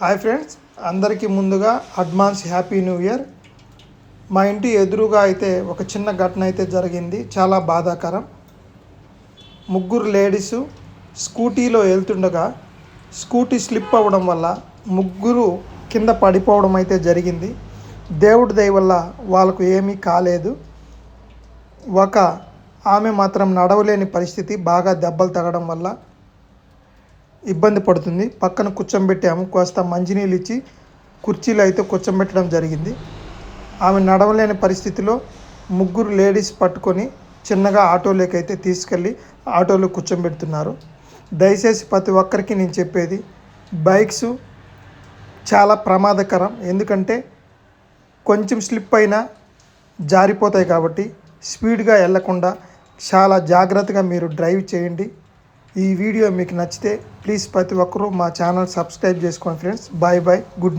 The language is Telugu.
హాయ్ ఫ్రెండ్స్, అందరికీ ముందుగా అడ్వాన్స్ హ్యాపీ న్యూ ఇయర్. మా ఇంటి ఎదురుగా అయితే ఒక చిన్న ఘటన అయితే జరిగింది, చాలా బాధాకరం. ముగ్గురు లేడీసు స్కూటీలో వెళ్తుండగా స్కూటీ స్లిప్ అవ్వడం వల్ల ముగ్గురు కింద పడిపోవడం అయితే జరిగింది. దేవుడి దయ వల్ల వాళ్ళకు ఏమీ కాలేదు. ఒక ఆమె మాత్రం నడవలేని పరిస్థితి, బాగా దెబ్బలు తగడం వల్ల ఇబ్బంది పడుతుంది. పక్కన కూర్చోబెట్టాము, కాస్త మంచినీళ్ళు ఇచ్చి కుర్చీలో అయితే కూర్చోబెట్టడం జరిగింది. ఆమె నడవలేని పరిస్థితిలో ముగ్గురు లేడీస్ పట్టుకొని చిన్నగా ఆటోలోకి అయితే తీసుకెళ్ళి ఆటోలో కూర్చోబెడుతున్నారు. దయచేసి ప్రతి ఒక్కరికి నేను చెప్పేది, బైక్స్ చాలా ప్రమాదకరం. ఎందుకంటే కొంచెం స్లిప్ అయినా జారిపోతాయి కాబట్టి స్పీడ్గా వెళ్ళకుండా చాలా జాగ్రత్తగా మీరు డ్రైవ్ చేయండి. ఈ వీడియో మీకు నచ్చితే ప్లీజ్ ప్రతి ఒక్కరూ మా ఛానల్ సబ్స్క్రైబ్ చేసుకోండి friends. Bye bye, good night.